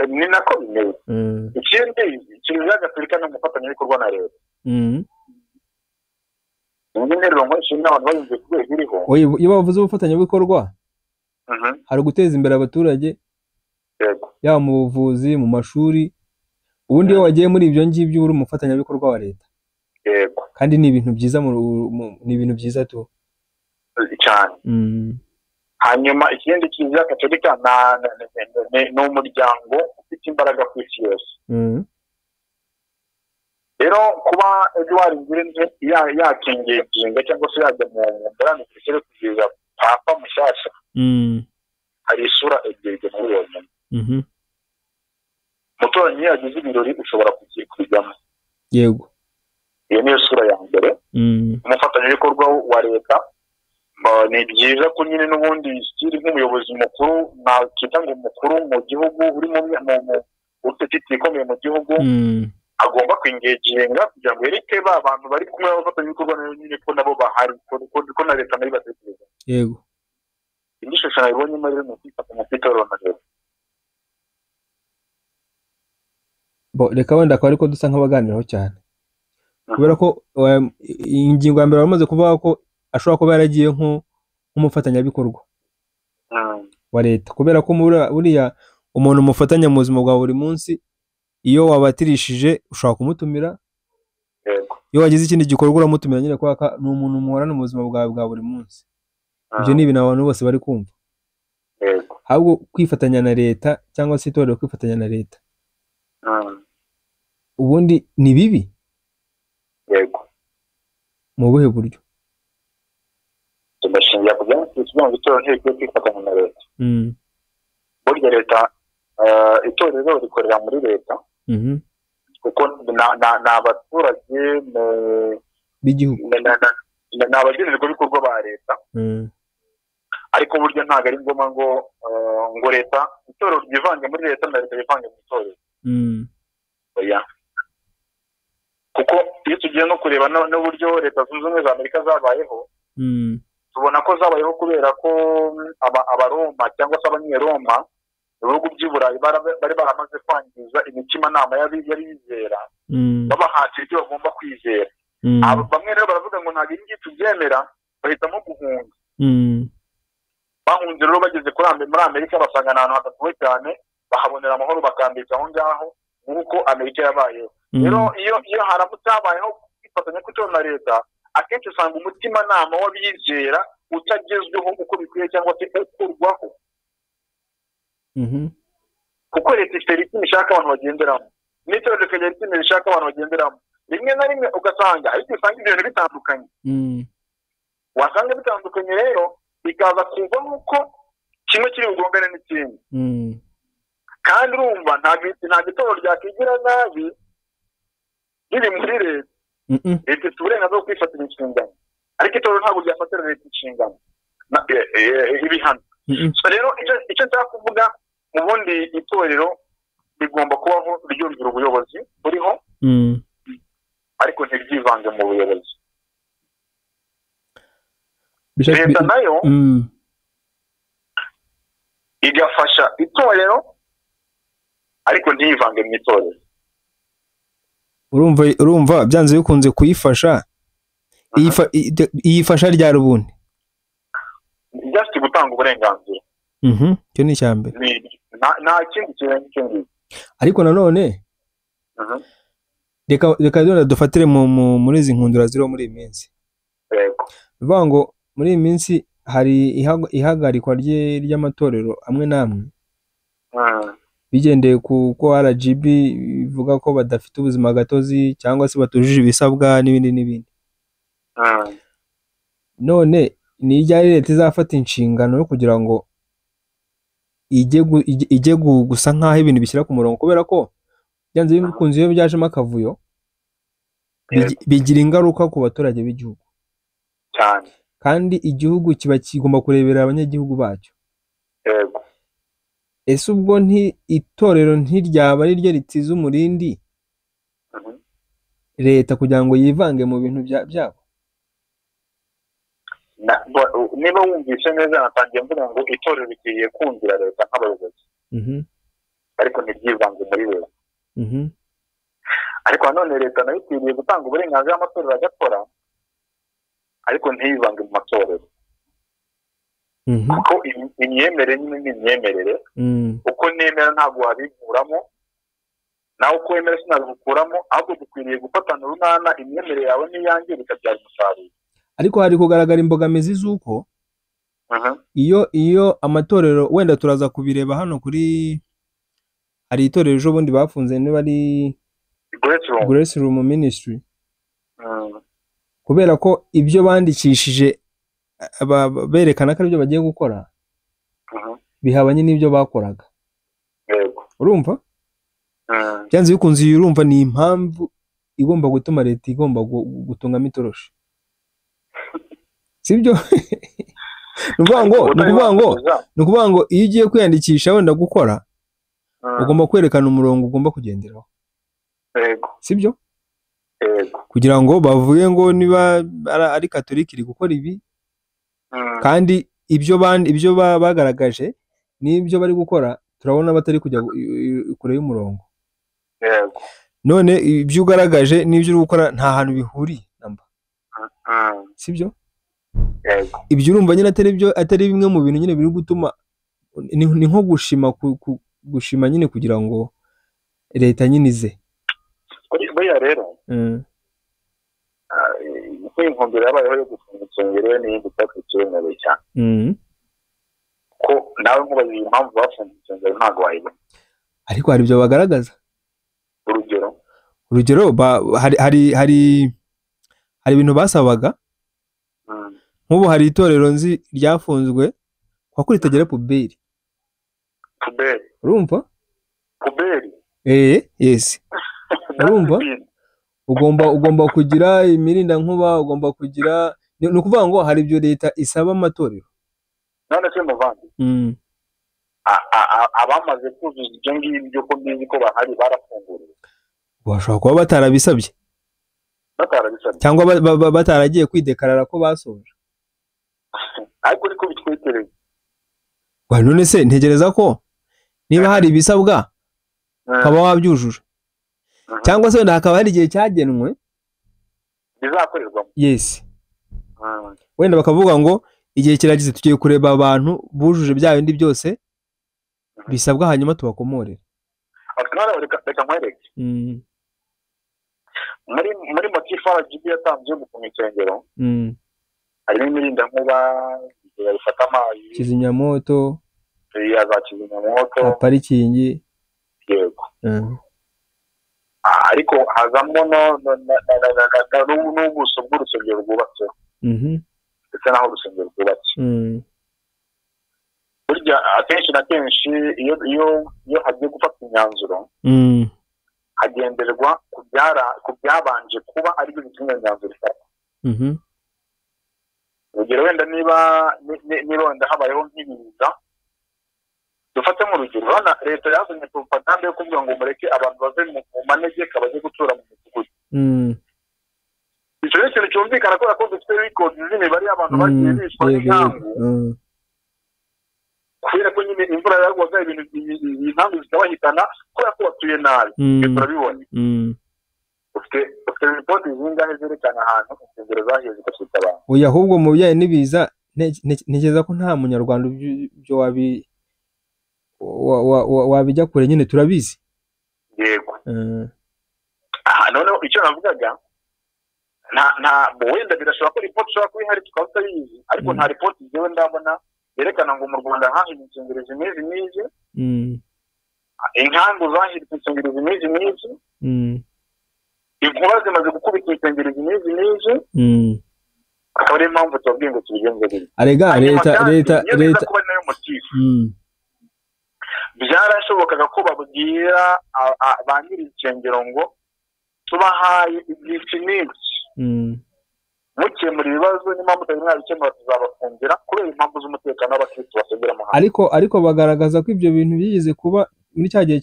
Ni nako bimeze. Ikindi Kiliziya Gatolika ni umufatanyabikorwa na leta. Rero ngo ishimwe abantu bayumve ku rwego iriho. Iyo bavuze ubufatanyabikorwa hari guteza imbere abaturage, yaba mu buvuzi, mu mashuri. Ubundi iyo wagiye muri ibyo ngibyo uri umufatanyabikorwa wa leta. Kandi ni ibintu byiza, ni ibintu byiza tu cyane. Hanyuma ikindi Kiliziya Gatolika ni umuryango ufite imbaraga ku isi yose. Rero kuba Edouard Ngirente yakinginga cyangwa se yajya mu mbarane kwishyura kugeza Papa Mushyashya, hari isura ebyiri muri uwo muntu. Muturanyi yagize ibirori ushobora kujyamo. Yego. Iyo niyo sura ya mbere. Umufatanyabikorwa wa leta, ni byiza ko nyine n'ubundi kiri nk'umuyobozi mukuru, nakita ngo mukuru mu gihugu, uri mu ufite ikomeye mu gihugu, agomba kwingeginga kugira ngo yereke ba bantu bari kumwe abafatanyabikorwa nyine ko nabo bahari, ko na leta nayo batekereza. Yego. Indi shusho nabibonyemo rero ni ukwifatanya kw'itorero na leta. Reka wenda akaba ariko dusa nk'abaganiraho cyane, kubera ko ingingo ya mbere bamaze kuvuga ko ashobora kuba yaragiye nk'umufatanyabikorwa wa leta, kubera ko buriya umuntu umufatanya mu buzima bwa buri munsi iyo wabatirishije ushobora kumutumira, iyo wagize ikindi gikorwa uramutumira nyine kubera ni umuntu muhorana mu buzima bwawe bwa buri munsi. Ibyo ni ibintu abantu bose bari kumva. Ahubwo kwifatanya na leta cyangwa se itorero kwifatanya na leta ubundi ni bibi mu buhe buryo? Tubashingira kugira ngo itorero ntirikwiye kwifatanya na leta. Burya leta, itorero rikorera muri leta kuko ni abaturage b'igihugu, ni abagenerwabikorwa ba leta, ariko burya ntabwo ari ngombwa ngo leta, itorero ryivange muri leta na leta yivange mu itorero. Kuko iyo tugiye no kureba n'uburyo leta zunze ubumwe za Amerika zabayeho, tubona ko zabayeho kubera ko abaroma cyangwa se abanyeroma ibihugu by'i Burayi bari baramaze kwangiza imitimanama y'abizera, babahatira ibyo bagomba kwizera. Bamwe rero baravuga ngo ntabwo ibi tubyemera, bahitamo guhunga. Bahunze rero bageze muri Amerika basanga ahantu hadatuwe cyane, bahabonera amahoro bakambika aho ngaho nk'uko Amerika yabayeho. Rero iyo haramutse habayeho kwifatanya kw'itorero na leta, akenshi usanga umutimanama w'abizera utagezweho uko bikwiye cyangwa se ukurwaho. Kuko leta ifite ritime ishaka abantu bagenderamo, n'itorero rikagira ritime rishaka abantu bagenderamo. Rimwe na rimwe ugasanga ariko usanga ibintu bitandukanye, wasanga bitandukanye rero bikaza kuva nk'uko kimwe kiri bugongane n'ikindi. Kandi urumva ntabwo itorero ryakigira nabi riri muri leta. Leta ifite uburenganzira bwo kwifatira inshingano, ariko itorero ntabwo ryafatira leta inshingano ibihano. Rero icyo nshaka kuvuga, mu bundi itorero rigomba kubaho ryumvira ubuyobozi buriho, ariko ntiryivange mu buyobozi. Leta nayo igafasha itorero ariko ntiyivange mu itorero. Urumva byanze bikunze kuyifasha, iyifasha ryari ubundi? Just gutanga uburenganzira. Cyo ni cyambere. Nta kindi kirenze icyo ngicyo. Ariko nanone reka dufatire muri izi nkundura ziriho muri iyi minsi. Bivuga ngo muri iyi minsi hari ihagarikwa ry'amatorero amwe n'amwe, bigendeye kuko RGB bivuga ko badafite ubuzima gatozi cyangwa se batujuje ibisabwa n'ibindi. None ni ryari leta izafata inshingano yo kugira ngo ijye gusa nk'aho ibintu bishyira ku murongo? Kubera ko byanze bikunze iyo byajemo akavuyo bigira ingaruka ku baturage b'igihugu cyane, kandi igihugu kiba kigomba kurebera abanyagihugu bacyo. Ese ubwo itorero ntiryaba ari ryo ritiza umurindi leta kugira ngo yivange mu bintu byabo? Niba wumvise neza, natangiye mvuga ngo itorero rigiye kumvira leta nk'abayobozi, ariko ntiryivange muri leta. Ariko nanone leta nayo ikwiriye gutanga uburenganzira amatorero agakora, ariko ntiyivange mu matorero. Kuko imyemerere ni imyemerere, uko nemera ntabwo wabikuramo, nawe uko wemera sinabikuramo, ahubwo dukwiriye gufatana urunana, imyemerere yawe n'iyanjye bikabyara umusaruro. Ariko hari kugaragara imbogamizi z'uko iyo amatorero, wenda turaza kubireba hano hari itorero ejo bundi bafunze, niba ari Grace Room Ministry, kubera ko ibyo bandikishije berekana ko aribyo bagiye gukora bihabanye n'ibyo bakoraga. Urumva byanze bikunze, urumva ni impamvu igomba gutuma leta igomba gutungamo itoroshi, sibyo? Ni ukuvuga ngo iyo ugiye kwiyandikisha wenda gukora, ugomba kwerekana umurongo ugomba kugenderaho, sibyo? Kugira ngo bavuge ngo niba ari Katolika iri gukora ibi, kandi ibyo bagaragaje n'ibyo bari gukora turabona batari kujya kure y'umurongo. None ibyo ugaragaje n'ibyo uri gukora nta hantu bihuriye namba, sibyo? Ibyo urumva nyine atari bimwe mu bintu nyine biri gutuma, ni nko gushima nyine kugira ngo leta nyine ize buriya rero intumbero yabayeho yo gufunga insengero n'iyindi itakurikiwe cyane ko nawe nkubajije impamvu bafunze insengero ntabwo wayibona, ariko hari ibyo bagaragaza. urugero hari ibintu basabaga, nk'ubu hari itorero nzi ryafunzwe kwa kuri tegera puberi. Urumva? Puberi? Yes. Urumva? Ugomba kugira imirinda nkuba, ugomba kugira, ni ukuvuga ngo hari ibyo leta isaba amatorero. None se muvandi abamaze kuzuza ibyo ngibyo ko mbizi ko bahari barafunguriwe, bashobora kuba batarabisabye cyangwa bataragiye kwidekarara ko basoje. Ariko niko bitwetereye. None se ntegereza ko niba hari ibisabwa ukaba wabyujuje, cyangwa se hakaba hari igihe cyagenwe bizakorerwamo. Yes. Wenda bakavuga ngo igihe kirageze tugiye kureba abantu bujuje bya bindi byose bisabwa, hanyuma tubakomorera. Reka nkwereke. Muri motifu RGB yatanze yo gufunga insengero harimo imirinda nkuba, bifata amazi, kizimyamoto, za kizimyamoto, parikingi. Yego. Ariko hazamo n'ubuso bw'urusengero rwubatseho ndetse n'aho urusengero rwubatse. Burya akenshi na kenshi iyo hagiye gufata imyanzuro hagenderwa ku byabanje kuba aribyo bituma imyanzuro ifatwa. Urugero wenda niba wenda habayeho nk'ibiza, dufate mu rugero urabona leta yazanye propaganda yo kuvuga ngo mureke abantu bave mu manegeka bajye gutura mu midugudu. Icyo ni ikintu cyumvikana kubera ko dufite records z'imibare y'abantu bagiye bishwa n'inkangu, kubera ko nyine imvura yagwaga ibintu inkangu zikabahitana kubera ko batuye nabi. Turabibona. Ufite ripoti zingahe zerekana ahantu insengero zahiye zigasuka abantu? Oya, ahubwo mu bijyanye n'ibiza ntekereza ko nta munyarwanda ibyo wabijya kure, nyine turabizi. Yego. Noneho icyo navugaga wenda birashobora ko ripoti ishobora kuba ihari tukaba tutayizi, ariko nta ripoti njyewe ndabona yerekana ngo mu Rwanda hahiye insengero zimeze n'izi, inkangu zahiritse insengero zimeze n'izi, inkuba zimaze gukubita insengero zimeze n'izi, akaba ariyo mpamvu tubabwiye ngo tubigenze gutya. Arega leta kuba nayo motifu. Byarashobokaga ko babwira ba nyiri insengero ngo tubahaye ibyinshi n'iki, mukemura ibibazo, n'impamvu mutari mwabikemura tuzabafungira kubera impamvu z'umutekano w'abakristo basengera mu hantu. Ariko bagaragaza ko ibyo bintu byigeze kuba muri cya gihe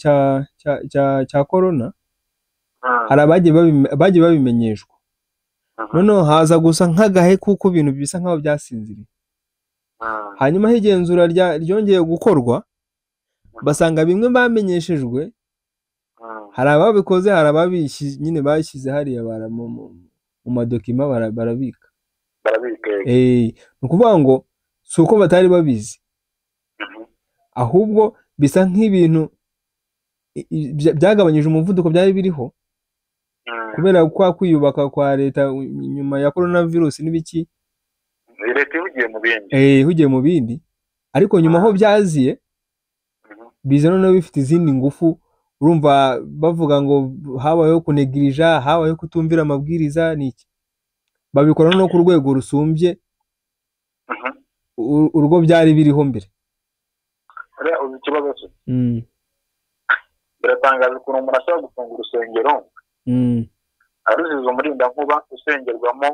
cya corona. Hari abagiye babimenyeshwa, noneho haza gusa nk'agahe kuko ibintu bisa nk'aho byasinziriye. Hanyuma higenzura ryongeye gukorwa, basanga bimwe bamenyeshejwe, hari ababikoze, hari ababishyize nyine bashyize hariya mu madokima barabika. Ni ukuvuga ngo si uko batari babizi, ahubwo bisa nk'ibintu byagabanyije umuvuduko byari biriho kubera kwa kwiyubaka kwa leta nyuma ya coronavirus n'ibiki. Leta ihugiye mu bindi, ariko nyuma aho byaziye biza noneho bifite izindi ngufu. Urumva bavuga ngo habayeho kunegirija, habayeho kutumvira amabwiriza n'iki, babikora no ku rwego rusumbye urwo byari biriho mbere. Uzi ikibazo cye? Biratangaje ukuntu umuntu ashobora gufunga urusengero aruziza umurinda nkuba usengerwamo,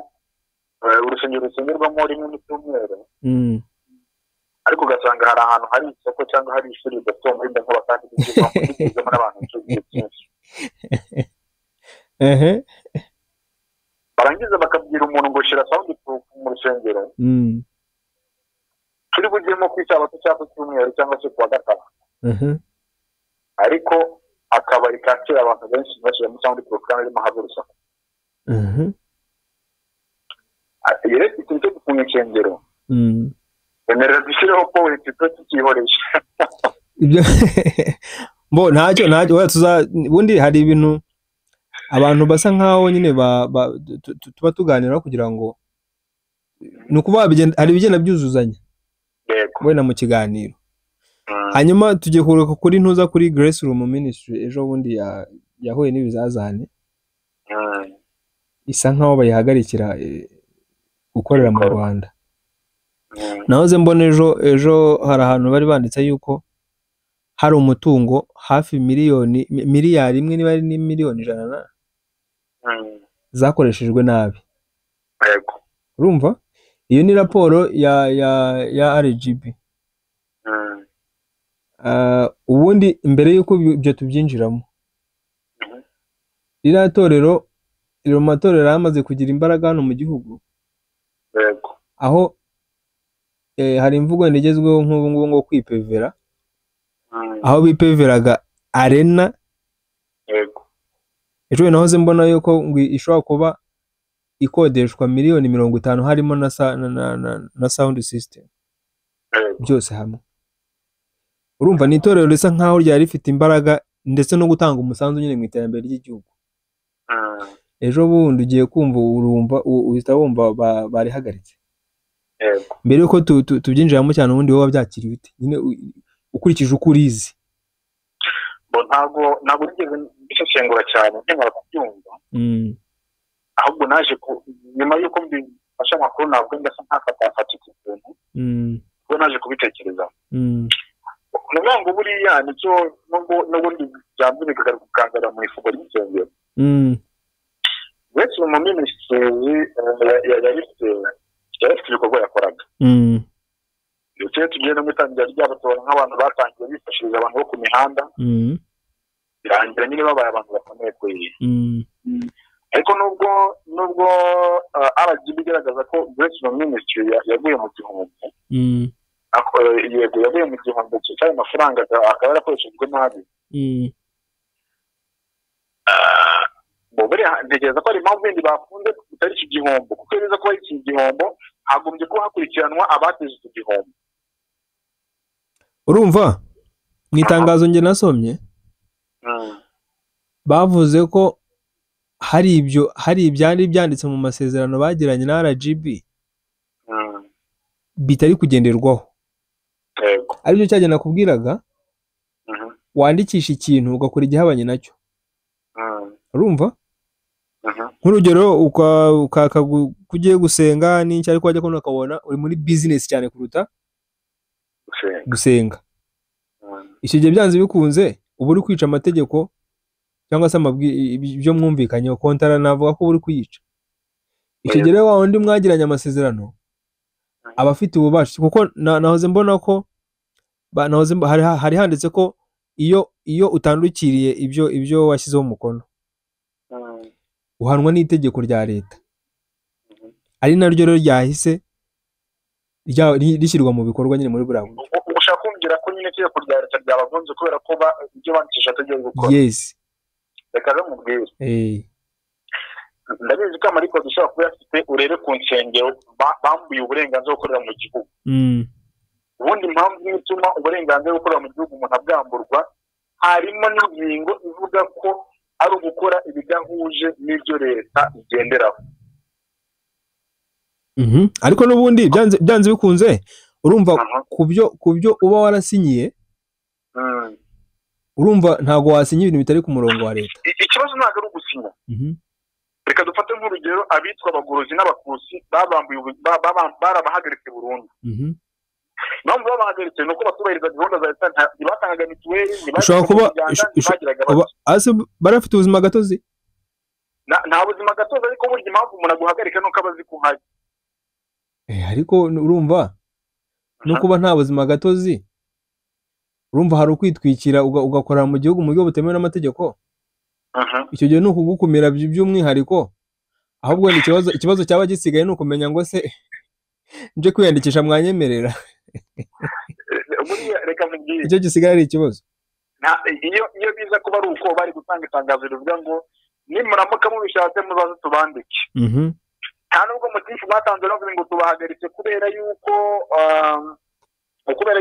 urusengero rusengerwamo rimwe mu cyumweru, ariko ugasanga hari ahantu hari isoko cyangwa hari ishuri ridafite umurinda nkuba kandi rigizwemo n'abantu benshi. Barangiza bakabwira umuntu ngo shyira sound proof mu rusengero, turi bujyemo ku isabato cyangwa cy'umweru cyangwa se kuwa gatanu, ariko akabari kakira abantu benshi bashyiramo sound proof kandi arimo hava urusaku. Rero ikintu cyo gufunga insengero wemerera dushyireho point tukihoresha. mbo ntacyo ubundi hari ibintu abantu basa nkaho nyine tuba tuganira kugira ngo ni ukuvuga hari ibigenda byuzuzanya wenda mu kiganiro. Hanyuma tugiye kuruka kuri ntuza kuri Grace Room Ministry ejo bundi yahuye n'ibizazane isa nkaho bayihagarikira gukorera mu Rwanda. Nahoze mbona ejo hari ahantu bari banditse yuko hari umutungo hafi miliyari imwe niba ari miliyoni 100 zakoreshejwe nabi. Urumva iyo ni raporo ya RGB. Ubundi mbere yuko ibyo tubyinjiramo ririya torero matorero yamaze kugira imbaraga hano mu gihugu, aho hari imvugo igezweho nk'ubu ngubu ngo kwipevera, aho bipeveraga arena. Ejo nahoze mbona yuko ngo ishobora kuba ikodeshwa miliyoni 50 harimo na sound system byose hamwe. Urumva ni itorero risa nkaho ryari rifite imbaraga ndetse no gutanga umusanzu nyine mu iterambere ry'igihugu. Ejo bundi ugiye kumva urumva uhita wumva barihagaritse. Mbere yuko tubyinjiramo cyane ubundi wowe byakiriye ute nyine ukurikije uko urizi? ntabwo nigeze mbisheshengura cyane nkimara kubyumva, ahubwo naje nyuma y'uko mbifashe amakuru ntabwo ndasa nkafata ikintu ubwo naje kubitekerezaho. Nuvuga ngo buriya nicyo n'ubundi byambo bikagaruka mu ifugo ry'isengero. Wese mu minisitiri yarifite ibikorwa yakoraga. Ndetse tugiye no gutangira ry'abatora nk'abantu batangiye bifashiriza abantu bo ku mihanda, birangira nyine babaye abantu bakomeye kuri iyi. Ariko nubwo RGB igaragaza ko Grace Room Ministry yaguye mu gihombo, yego yaguye mu gihombo cy'ayo mafaranga akaba yarakoreshejwe nabi. Buriya ntekereza ko ari impamvu yindi bafunze bitari iki gihombo, kuko biza kuba iki gihombo hagombye kuba hakurikiranwa abateje iki gihombo. Urumva mu itangazo nge nasomye bavuze ko hari ibyari byanditse mu masezerano bagiranye na RGB bitari kugenderwaho. Aribyo cyajya nakubwiraga, wandikisha ikintu ugakora igihabanye nacyo. Urumva nk'urugero ugiye gusenga n'icyo ariko wajya kubona ukabona uri muri business cyane kuruta gusenga. Icyo gihe byanze bikunze uba uri kwica amategeko cyangwa se ibyo mwumvikanye kontara, navuga ko uri kuyica. Icyo gihe wa wundi mwagiranye amasezerano aba afite ububasha, kuko nahoze mbona ko hari handitse ko iyo utandukiriye ibyo washyizeho umukono uhanwa n'itegeko rya leta, ari naryo rero ryahise rishyirwa mu bikorwa nyine muri buriya buryo. Ushaka kumbwira ko nyine itegeko rya leta ryabagonze kubera ko ibyo bandikisha atagiye gukora? Yes. Reka mubwire. Ndabizi ko amariko dushobora kuba yafite urebe ku nsengero bambuye uburenganzira bwo gukorera mu gihugu. Ubundi impamvu ituma uburenganzira bwo gukorera mu gihugu umuntu abwamburwa harimo n'ingingo ivuga ko ari ugukora ibidahuje n'ibyo leta igenderaho. Ariko n'ubundi byanze bikunze urumva ku byo uba warasinyiye, urumva ntago wasinya ibintu bitari ku murongo wa leta. Ikibazo ntago ari ugusinya. Reka dufate nk'urugero abitwa abagorozi n'abakusi barabahagaritse burundu. Impamvu babahagaritse nuko batubahiriza gahunda za leta, ntibatangaga mituweli, barafite ubuzima gatozi. Nta buzima gatozi, ariko burya impamvu umuntu aguhagarika nuko aba azi ko uhari. Ariko urumva no kuba nta buzima gatozi, urumva hari ukwitwikira ugakorera mu gihugu mu buryo butemewe n'amategeko. Icyo gihe ni ukugukumira by'umwihariko, ahubwo ni ikibazo cyaba gisigaye ni ukumenya ngo se nje kwiyandikisha mwanyemerera. Icyo gisigaye ari ikibazo. Iyo biza kuba ari uko bari gutanga itangazo rivuga ngo nimuramuka mubishatse muzaze tubandike, nta nubwo mutifu batanze bavuze ngo tubahagaritse kubera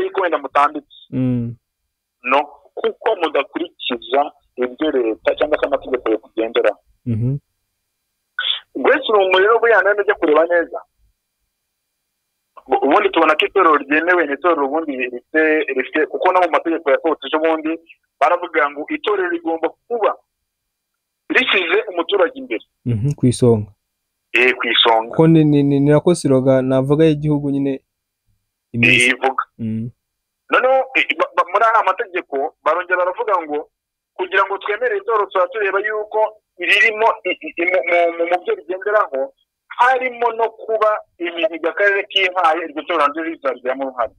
yuko wenda mutanditse. No, kuko mudakurikiza ibyo leta cyangwa se amategeko yo kugendera. Grace Lungu rero buyana n'ujya kureba neza, ubundi tubona ko itorero ryemewe n'itorero ubundi rifite kuko no mu mategeko yasohotse ejo bundi baravuga ngo itorero rigomba kuba rishyize umuturage imbere ku isonga. Ku isonga ko ni nako siroga navuga y'igihugu nyine ivuga. Noneho muri aya mategeko barongera baravuga ngo kugira ngo twemere itorero tuba tureba yuko ririmo mu byo rigenderaho harimo no kuba imihigo akarere kihaye iryo torero nabyo rizarigiramo uruhare.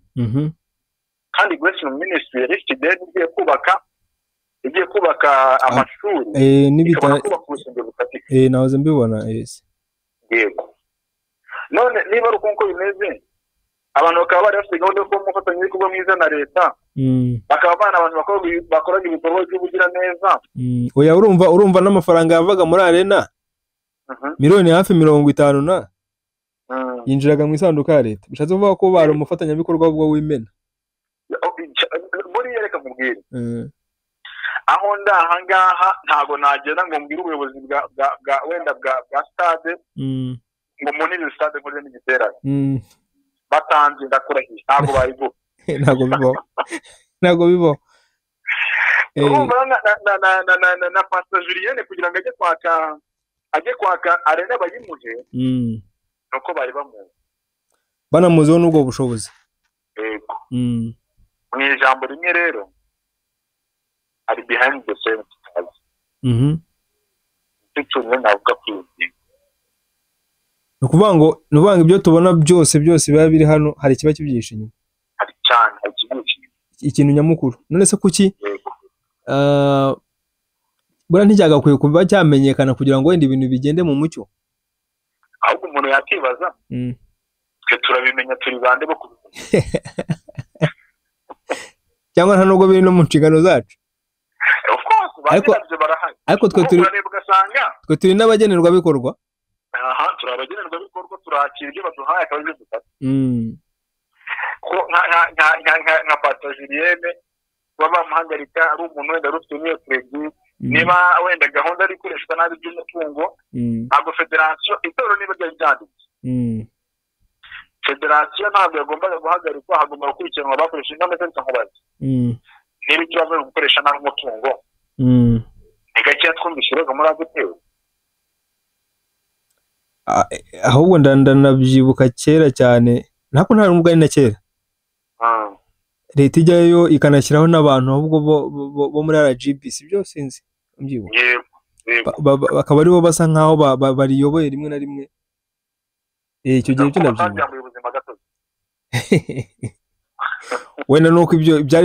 Kandi Grace Lungu Ministry yari ifite ideni igiye kubaka amashuri ikabona kubaka urusengero rufatika. Nahoze mbibona. Yego. None niba ari uko bimeze, abantu bakaba bari bafite gahunda yo kuba umufatanyabikorwa mwiza na leta, bakaba bana abantu bakoraga ibikorwa by'ubugira neza. Oya, urumva n'amafaranga yavaga muri arena miliyoni hafi 50 yinjiraga mu isanduka ya leta. Bishatse kuvuga ko bari umufatanyabikorwa ubwo w'imena. Muri yereka mubwire aho ndahangaha ntago nagenda ngo mbwire ubuyobozi bwa wenda bwa stade ngo munini stade ngo n'igiterane batanze ndakurahiye ntago bayivuga. ntago bibaho. Na Pastor Julienne kugira ngo ajye kwaka arena bayimuhe nuko bari banamuzeho n'ubwo bushobozi. Yego. Mu ijambo rimwe rero ari behind the scenes. Icyo navuga kuri ukuvuga ngo ibyo tubona byose biba biri hano hari kiba kibyihishe inyuma. Hari cyane kibyihishe ikintu nyamukuru. None se kuki bura nticyagakwiye kuba cyamenyekana kugira ngo wenda ibintu bigende mu mucyo? Ahubwo umuntu yakibaza twe turabimenya turi bande bo kubimenya cyangwa nta nubwo biri no mu nshingano zacu. Ariko twe turi n'abagenerwabikorwa. Turi abagenerwabikorwa, turakira ibyo baduhaye akaba ibyo dufata. Nka Pastor Julienne baba bamuhagarika ari umuntu wenda rufite niyo kredi, niba wenda gahunda ari ikoreshwa nabi by'umutungo, ntabwo federasiyo itorero niba ryari ryanditse federasiyo ntabwo yagombaga guhagarikwa, hagomba gukurikiranwa abakoresha n'amategeko nkubazi. Niba ikibazo ari gukoresha nabi umutungo ni gake twumvise rero muri agutewe. Ahubwo ndanabyibuka kera cyane, ntabwo nta n'ubwo ari na kera leta ijyayo ikanashyiraho n'abantu ahubwo bo muri RGB si byo sinzi mbyibuka. Bakaba aribo basa nkaho bariyoboye rimwe na rimwe. Icyo gihe cyo nabyibuka. Wenda nuko ibyo byari